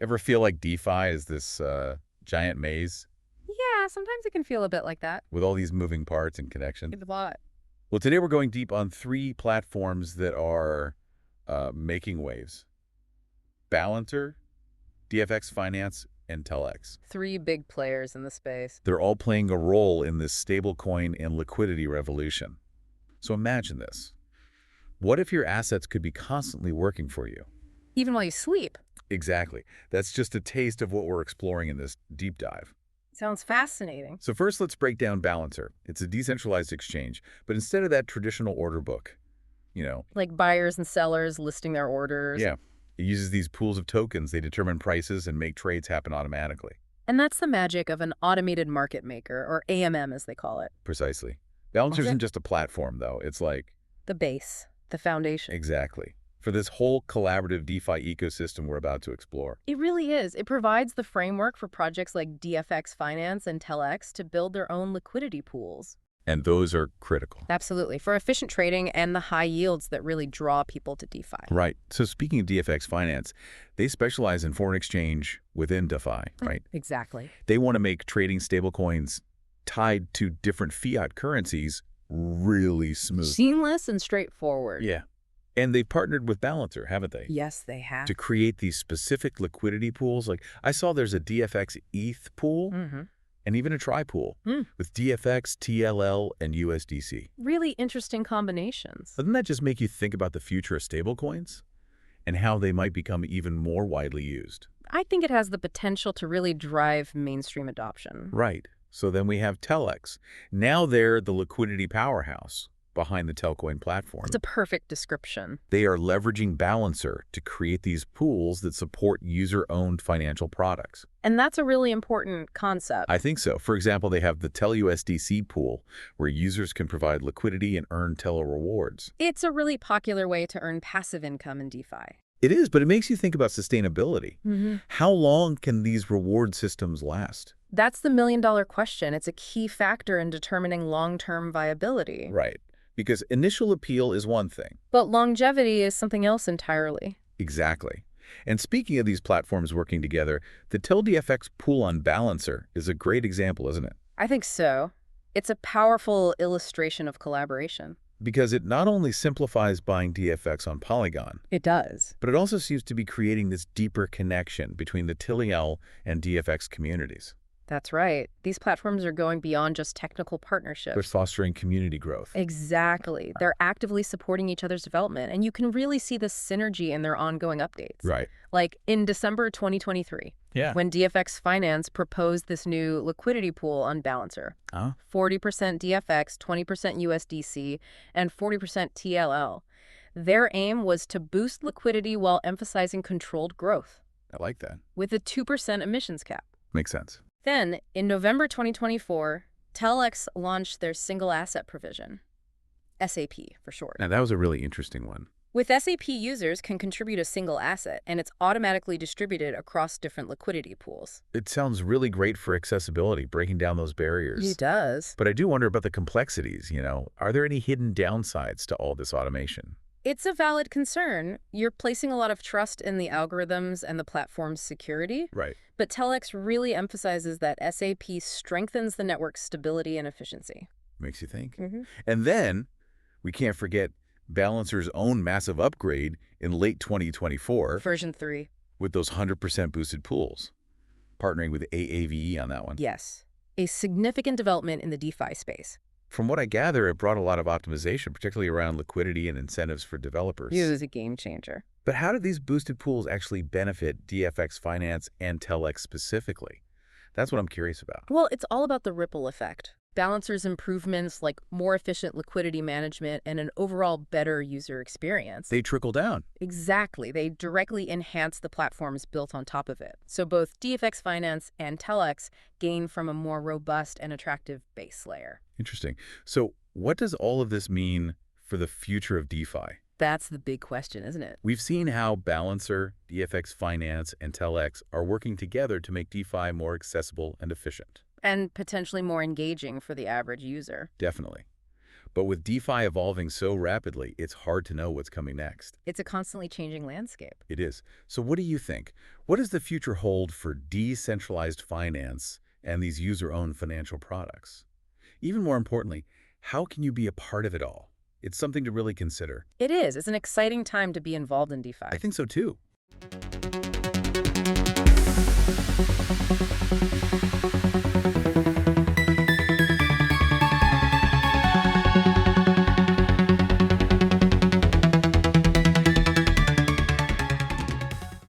Ever feel like DeFi is this giant maze Yeah, sometimes it can feel a bit like that. with all these moving parts and connections? It's a lot. Well, today we're going deep on 3 platforms that are making waves. Balancer, DFX Finance, and TELx. 3 big players in the space. They're all playing a role in this stablecoin and liquidity revolution. So imagine this. What if your assets could be constantly working for you? Even while you sleep. Exactly. That's just a taste of what we're exploring in this deep dive. Sounds fascinating. So first, let's break down Balancer. It's a decentralized exchange, but instead of that traditional order book, Like buyers and sellers listing their orders. yeah, it uses these pools of tokens. They determine prices and make trades happen automatically. And that's the magic of an automated market maker, or AMM as they call it. Precisely. Balancer Okay. isn't just a platform, though. It's like, The base, the foundation. exactly, for this whole collaborative DeFi ecosystem we're about to explore. It really is. It provides the framework for projects like DFX Finance and TELx to build their own liquidity pools. And those are critical. Absolutely, for efficient trading and the high yields that really draw people to DeFi. Right. So speaking of DFX Finance, they specialize in foreign exchange within DeFi, right? Exactly. They want to make trading stablecoins tied to different fiat currencies really smooth. Seamless and straightforward. Yeah. And they've partnered with Balancer, haven't they? Yes, they have. To create these specific liquidity pools. Like I saw there's a DFX ETH pool and even a tri-pool with DFX, TLL, and USDC. Really interesting combinations. Doesn't that just make you think about the future of stablecoins and how they might become even more widely used? I think it has the potential to really drive mainstream adoption. Right. So then we have TELx. Now they're the liquidity powerhouse behind the Telcoin platform. It's a perfect description. They are leveraging Balancer to create these pools that support user-owned financial products. And that's a really important concept. I think so. For example, they have the TEL USDC pool, where users can provide liquidity and earn TEL rewards. It's a really popular way to earn passive income in DeFi. It is, but it makes you think about sustainability. How long can these reward systems last? That's the million-dollar question. It's a key factor in determining long-term viability. Right. Because initial appeal is one thing. But longevity is something else entirely. Exactly. And speaking of these platforms working together, the TEL DFX pool on Balancer is a great example, isn't it? I think so. It's a powerful illustration of collaboration. Because it not only simplifies buying DFX on Polygon, It does. but it also seems to be creating this deeper connection between the TEL and DFX communities. That's right. These platforms are going beyond just technical They're partnerships. fostering community growth. Exactly. They're actively supporting each other's development, and you can really see the synergy in their ongoing updates. Right. Like in December 2023, Yeah. when DFX Finance proposed this new liquidity pool on Balancer. 40% DFX, 20% USDC, and 40% TLL. Their aim was to boost liquidity while emphasizing controlled growth, I like that. with a 2% emissions cap. Makes sense. Then, in November 2024, TELx launched their single asset provision, SAP for short. Now, that was a really interesting one. With SAP, users can contribute a single asset, and it's automatically distributed across different liquidity pools. It sounds really great for accessibility, breaking down those barriers. It does. But I do wonder about the complexities, Are there any hidden downsides to all this automation? It's a valid concern. You're placing a lot of trust in the algorithms and the platform's security. Right. But TELx really emphasizes that SAP strengthens the network's stability and efficiency. Makes you think. And then we can't forget Balancer's own massive upgrade in late 2024 Version 3. with those 100% boosted pools, partnering with AAVE on that one. Yes. A significant development in the DeFi space. From what I gather, it brought a lot of optimization, particularly around liquidity and incentives for developers. It was a game changer. But how do these boosted pools actually benefit DFX Finance and TELx specifically? That's what I'm curious about. Well, it's all about the ripple effect. Balancer's improvements like more efficient liquidity management and an overall better user experience. They trickle down. Exactly. They directly enhance the platforms built on top of it. So both DFX Finance and TELx gain from a more robust and attractive base layer. Interesting. So what does all of this mean for the future of DeFi? That's the big question, isn't it? We've seen how Balancer, DFX Finance, and TELx are working together to make DeFi more accessible and efficient. And potentially more engaging for the average user. Definitely. But with DeFi evolving so rapidly, it's hard to know what's coming next. It's a constantly changing landscape. It is. So what do you think? What does the future hold for decentralized finance and these user-owned financial products? Even more importantly, how can you be a part of it all? It's something to really consider. It is. It's an exciting time to be involved in DeFi. I think so too.